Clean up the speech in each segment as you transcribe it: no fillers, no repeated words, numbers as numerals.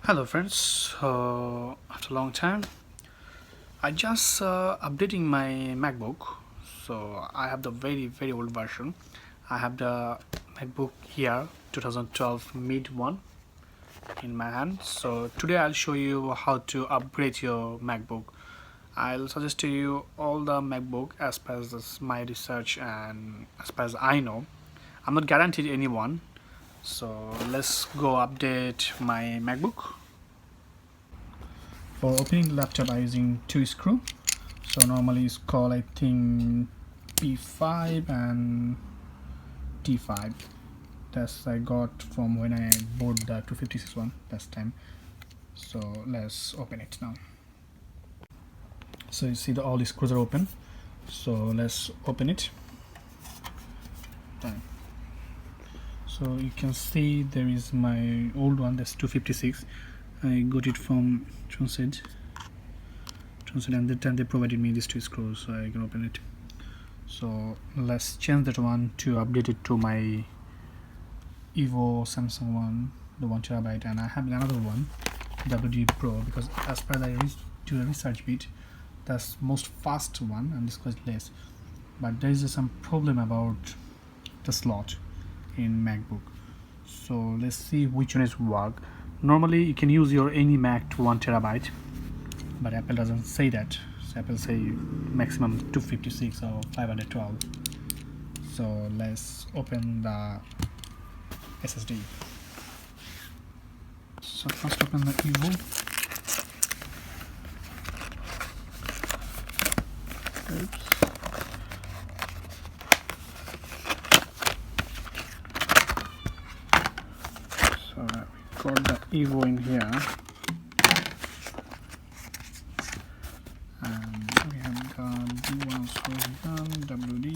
Hello friends, after a long time I just updating my MacBook. So I have the very old version. I have the MacBook Air 2012 mid one in my hand. So today I'll show you how to upgrade your MacBook. I'll suggest to you all the MacBook as per as my research and as per as I know. I'm not guaranteed anyone. So let's go update my MacBook. For opening the laptop I'm using two screw. So normally it's called I think P5 and T5. That's I got from when I bought the 256 one last time. So let's open it now. So you see all the screws are open. So let's open it. Done. So you can see there is my old one, that's 256. I got it from Transit, and that time they provided me these two screws, so I can open it. So let's change that one to update it to my Evo Samsung one, the 1TB, and I have another one, WD Pro, because as per the do a research bit, that's most fast one and this costs less. But there is some problem about the slot in MacBook. So let's see which one is work. Normally you can use your any Mac to 1TB, but Apple doesn't say that. So Apple say maximum 256 or 512. So let's open the SSD. So first open the Evo. Oops. So we got the Evo in here, and we have got D1 screw done, WD.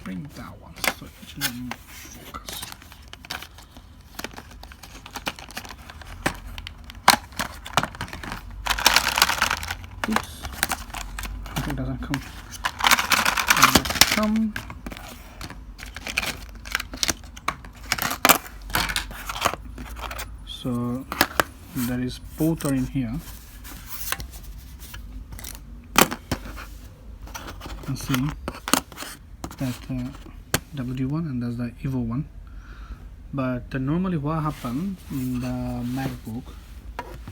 Bring that one so it will more focus. Oops, it doesn't come. Come. So there is both are in here. You can see that WD1 and that's the Evo one. But normally what happened in the MacBook,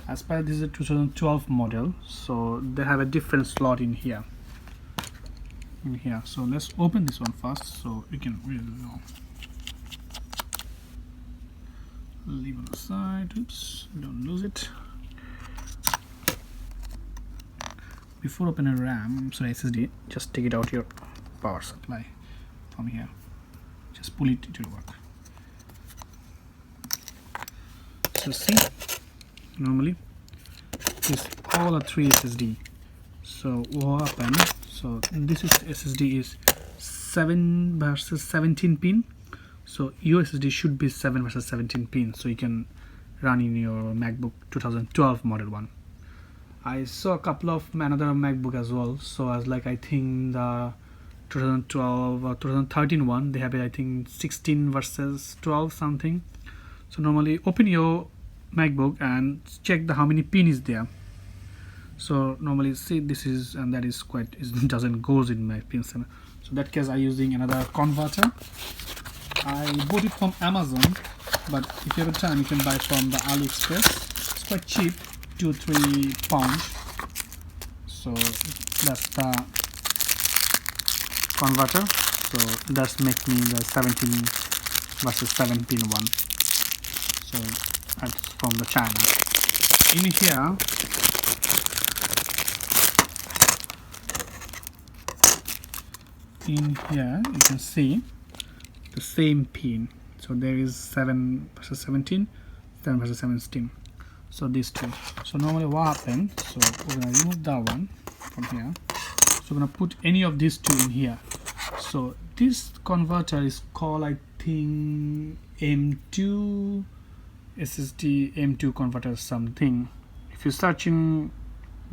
as per this is a 2012 model, so they have a different slot in here. So let's open this one first so we can really know. Leave on the side. Oops, don't lose it. Before opening RAM, SSD, just take it out your power supply from here. Just pull it to work. So see, normally this all are 3 SSD. So what happened? So this is SSD is 7 versus 17 pin. So your SSD should be 7 versus 17 pin, so you can run in your MacBook 2012 model one. I saw a couple of another MacBook as well. So as like I think the 2012 or 2013 one, they have it I think 16 versus 12 something. So normally open your MacBook and check the how many pin is there. So normally see this is, and that is quite, it doesn't goes in my pin center. So that case I using another converter. I bought it from Amazon, but if you have a time you can buy from the AliExpress. It's quite cheap, 2-3 pounds. So that's the converter. So that's make me the 17 versus 7 pin one. So that's from the China. In here you can see the same pin. So there is 7 versus 17, 7 versus 17. So these two. So normally what happens, so we're gonna remove that one from here. So we're gonna put any of these two in here. So this converter is called I think M2 SSD M2 converter something. If you search in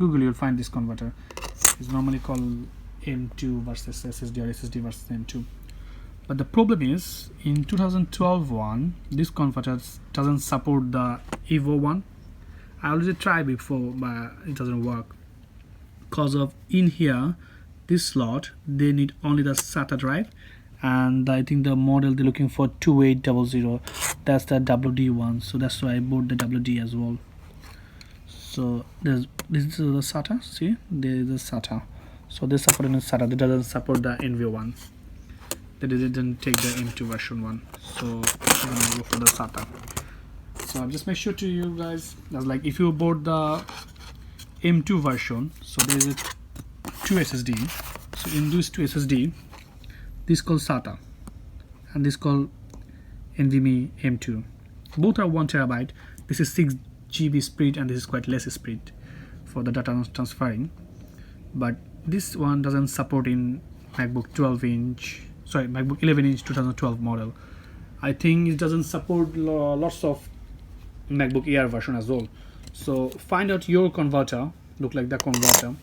Google you'll find this converter. It's normally called M2 versus SSD or SSD versus M2. But the problem is in 2012 one, this converter doesn't support the Evo one. I already tried before, but it doesn't work because of in here this slot they need only the SATA drive, and I think the model they're looking for 2800, that's the WD one, so that's why I bought the WD as well. So this is the SATA, see there is the SATA, so they support in the SATA, that doesn't support the NV one, they didn't take the M2 version one, so I'm gonna go for the SATA. So just make sure to you guys, that's like if you bought the M2 version, so there is a 2 SSD, so in these 2 SSD, this called SATA and this called NVMe M2, both are 1TB. This is 6 GB speed and this is quite less speed for the data transferring, but this one doesn't support in MacBook 11 inch 2012 model. I think it doesn't support lots of MacBook Air version as well. So find out your converter, look like the converter,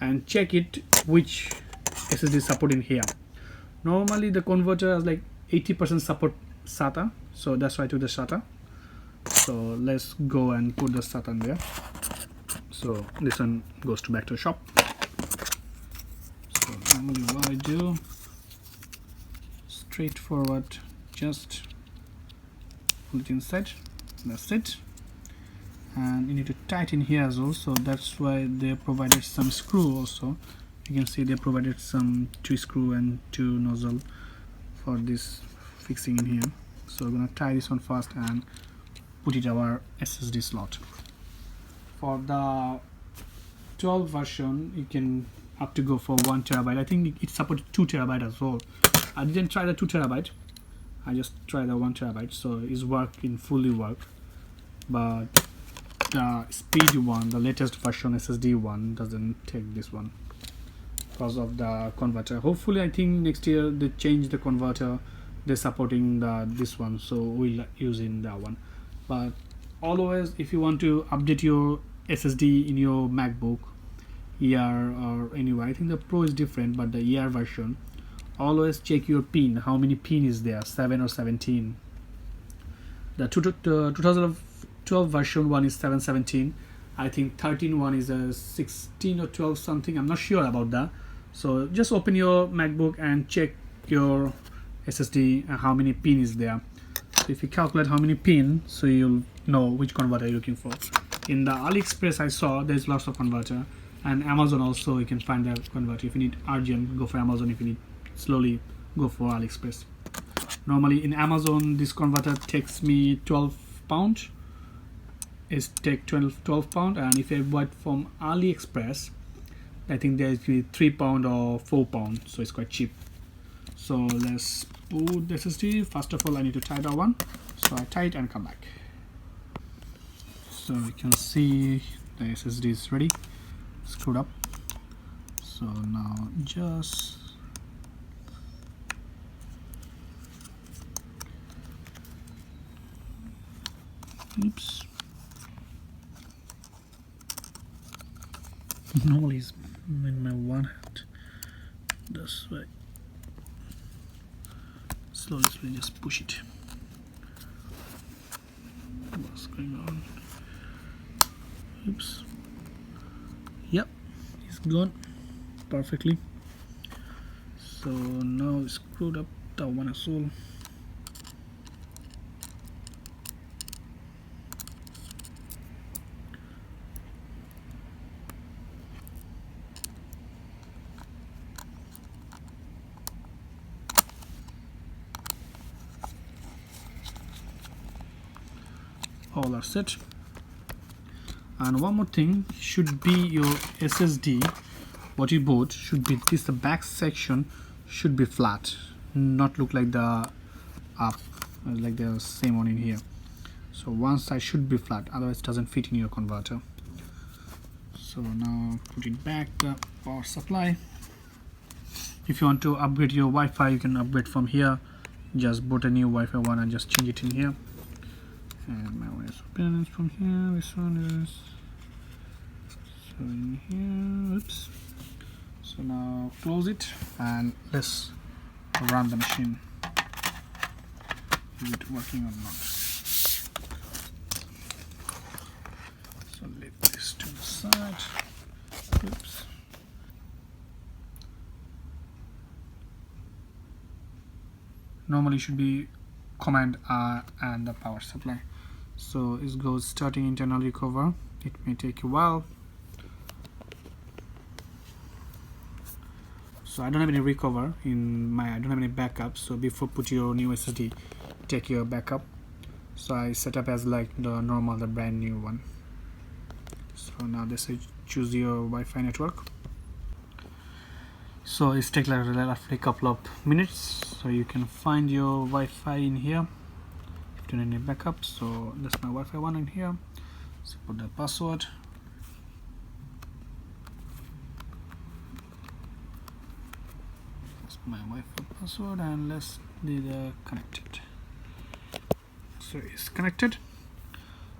and check it which SSD support in here. Normally the converter has like 80% support SATA, so that's why I took the SATA. So let's go and put the SATA in there. So this one goes to back to the shop. So normally what I do, straightforward, just put it inside, that's it. And you need to tighten here as well, so that's why they provided some screw also. You can see they provided some 2 screw and 2 nozzle for this fixing in here. So we're gonna tie this one first and put it our SSD slot. For the 12 version you can up to go for 1TB. I think it supported 2TB as well. I didn't try the 2TB, I just tried the 1TB, so it's working, fully work. But the speed one, the latest version SSD one, doesn't take this one because of the converter. Hopefully I think next year they change the converter, they're supporting this one, so we'll use in that one. But always if you want to update your SSD in your MacBook Air or anywhere, I think the Pro is different, but the Air version, always check your pin, how many pin is there, 7 or 17. The 2012 version one is 717. I think 13 one is a 16 or 12 something, I'm not sure about that. So just open your MacBook and check your SSD and how many pin is there. So if you calculate how many pin, so you'll know which converter you're looking for. In the AliExpress I saw there's lots of converter, and Amazon also you can find the converter. If you need urgent, go for Amazon. If you need slowly, go for AliExpress. Normally in Amazon this converter takes me 12 pound. It's take 12 pound, and if I buy it from AliExpress, I think there's £3 or £4, so it's quite cheap. So let's boot the SSD. First of all I need to tie that one, so I tie it and come back. So you can see the SSD is ready, screwed up. So now just oops, normally it's in my one hand, this way. Slowly just push it. What's going on? Oops. Yep, it's gone perfectly. So now it's screwed up that one as well. All are set. And one more thing, should be your SSD, what you bought should be this, the back section should be flat, not look like the up, like the same one in here. So one side should be flat, otherwise it doesn't fit in your converter. So now put it back, the power supply. If you want to upgrade your Wi-Fi, you can upgrade from here. Just boot a new Wi-Fi one and just change it in here. And my one is open from here. This one is so in here. Oops. So now close it and let's run the machine. is it working or not. So leave this to the side. Oops. Normally should be Command R and the power supply. So it goes starting internal recover. It may take a while. So I don't have any recover in my, I don't have any backup. So before put your new SSD, take your backup. So I set up as like the normal, the brand new one. So now this is choose your Wi-Fi network. So it's take like roughly a couple of minutes. So you can find your Wi-Fi in here. If you don't have any backup, so that's my Wi-Fi one in here. So put the password. My Wi-Fi password, and let's do the connected. So it's connected.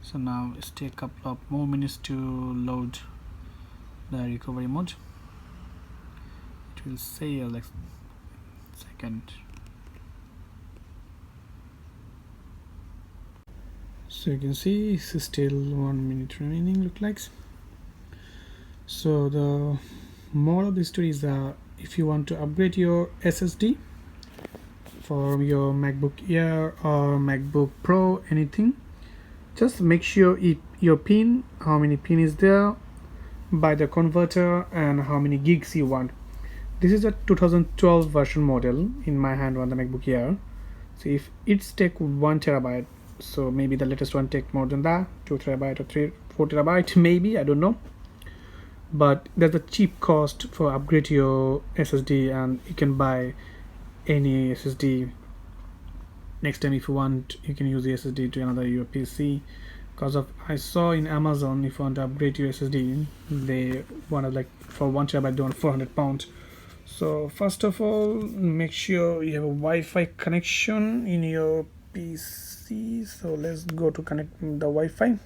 So now it's take a couple of more minutes to load the recovery mode. It will say like second. So you can see it's still 1 minute remaining, look like. So the moral of the story is that if you want to upgrade your SSD for your MacBook Air or MacBook Pro, anything, just make sure your pin, how many pin is there, by the converter, and how many gigs you want. This is a 2012 version model in my hand on the MacBook Air. So if it's take 1 terabyte, so maybe the latest one take more than that, 2 terabyte or 4 terabyte maybe, I don't know. But there's a cheap cost for upgrade your SSD, and you can buy any SSD. Next time if you want, you can use the SSD to another your PC. Because of I saw in Amazon, if you want to upgrade your SSD, they want to like for 1 terabyte they want £400. So first of all, make sure you have a Wi-Fi connection in your PC. So let's go to connect the Wi-Fi.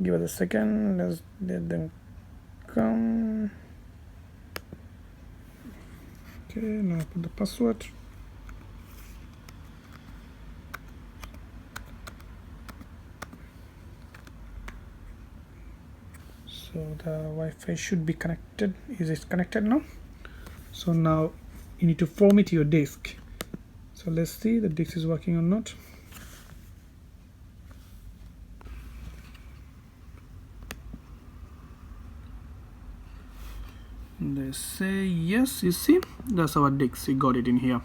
Give it a second, let's let them come. Okay, now put the password. So the Wi-Fi should be connected. Is it connected now? So now you need to format your disk. So let's see the disk is working or not. They say yes. You see, that's our disk. We got it in here,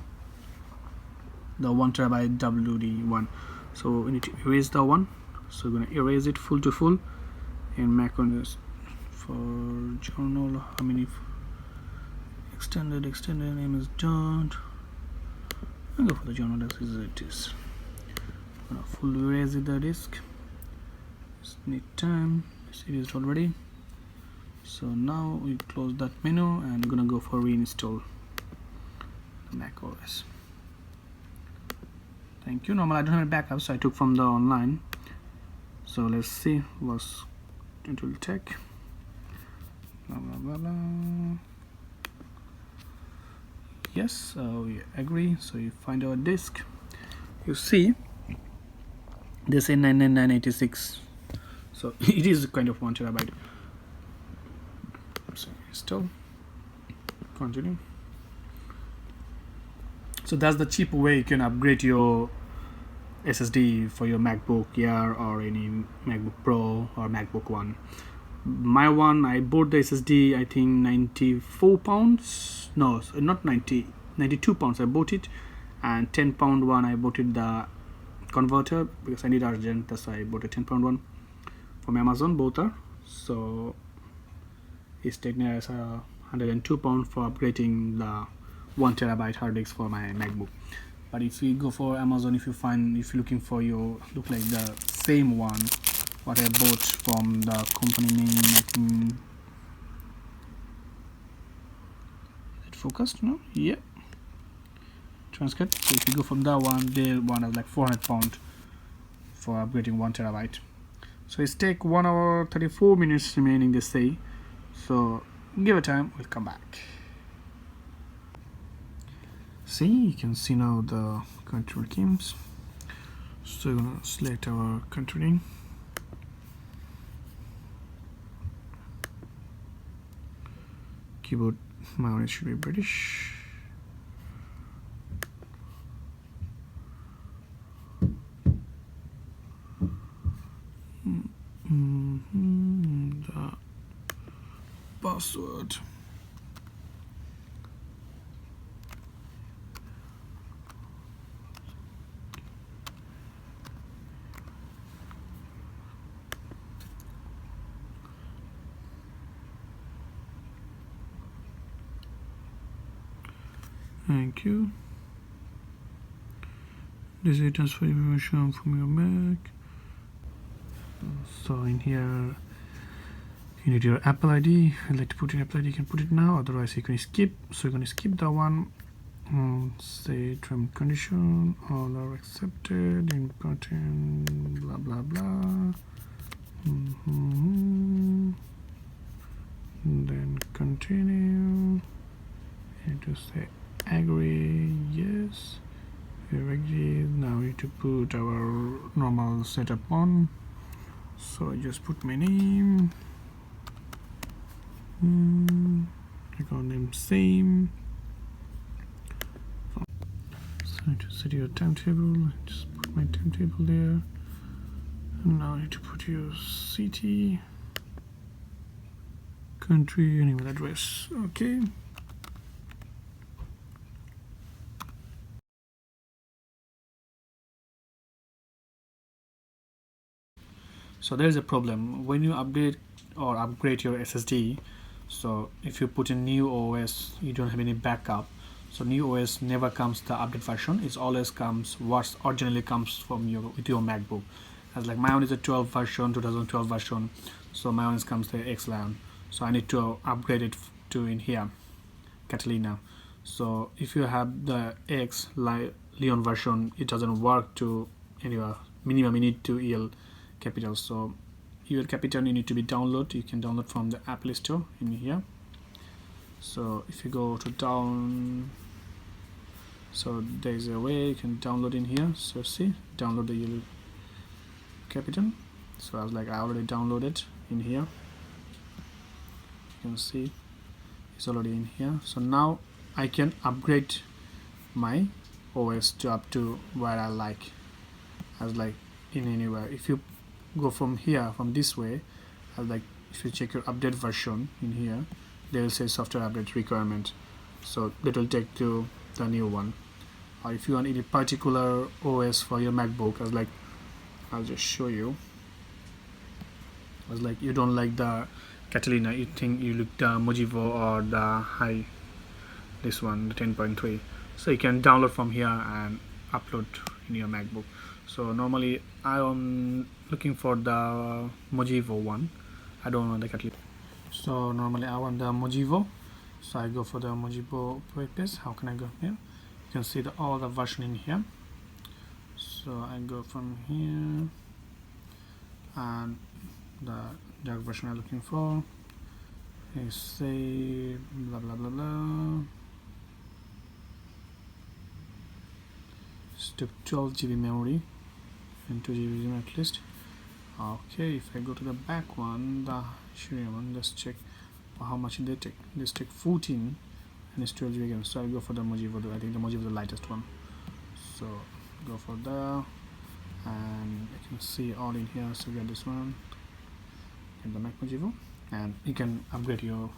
the 1 terabyte WD1. So we need to erase the one. So we're gonna erase it full to full. And macOS for journal, how many extended name is done. I'll go for the journal as it is. I'm gonna full erase the disk. Just need time. It's erased already. So now we close that menu and we're gonna go for reinstall the macOS. Thank you. Normally I don't have a backup, so I took from the online. So let's see what it will take. Blah, blah, blah, blah. Yes, so we agree. So you find our disk. You see this is 99986. So it is kind of 1 terabyte. So install, continue. So that's the cheap way you can upgrade your SSD for your MacBook Air or any MacBook Pro or MacBook One. My one, I bought the SSD I think 94 pounds, no, not 90, 92 pounds I bought it, and 10 pound one I bought it the converter because I need urgent. That's why I bought a 10 pound one from Amazon. Both are, so it's taking as a 102 pound for upgrading the 1 terabyte hard disk for my MacBook. But if you go for Amazon, if you're looking for your look like the same one what I bought from the company name, I think is it focused? No, yeah, Transcat. So if you go from that one, they want like 400 pound for upgrading 1 terabyte. So it's take 1 hour 34 minutes remaining, they say. So give it time, we'll come back. See, you can see now the control keys. So we're gonna select our country name. Keyboard, my own should be British. The password. Thank you. This is transfer information from your Mac. So in here you need your Apple ID. If you'd like to put in Apple ID, you can put it now, otherwise you can skip. So you're going to skip that one. Say term condition, all are accepted, important, blah blah blah. Then continue. And to say agree, yes. We agree. Now we need to put our normal setup on. So I just put my name. Account name same. So I just set your timetable. Just put my timetable there. And now I need to put your city, country, and email address. Okay. So there's a problem when you update or upgrade your SSD. So if you put in new OS, you don't have any backup. So new OS never comes the update version. It always comes what originally comes from with your MacBook. As like my own is a 12 version, 2012 version. So my own comes the X11. So I need to upgrade it to in here, Catalina. So if you have the X Leon version, it doesn't work to anywhere. Minimum you need to EL capital. So EL capital you need to be download. You can download from the Apple Store in here. So if you go to down, so there's a way you can download in here. So see, download the EL capital. So I was like, I already downloaded in here. You can see it's already in here. So now I can upgrade my OS to up to where I like, as like in anywhere. If you go from here, from this way, as like if you check your update version in here, they will say software update requirement. So that will take to the new one. Or if you want any particular OS for your MacBook, as like I'll just show you. As like you don't like the Catalina, you think you look the Mojivo or the high, this one, the 10.3. So you can download from here and upload in your MacBook. So normally I am looking for the Mojivo one. I don't want the Catalina. So normally I want the Mojivo. So I go for the Mojivo page. How can I go here? You can see all the version in here. So I go from here and the dark version I'm looking for is say blah blah blah blah. Step 12 GB memory and 2 GB at least. Okay, if I go to the back one, the Syria one, let's check how much they take. This take 14 and it's 12 GB again. So I go for the Mojivo. I think the Mojivo is the lightest one. So go for the, and I can see all in here. So get this one, get the Mac Mojivo, and you can upgrade your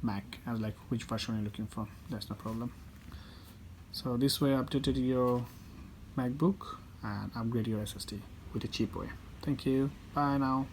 Mac as like which version you're looking for. That's no problem. So this way I updated your MacBook and upgrade your SSD with a cheap way. Thank you. Bye now.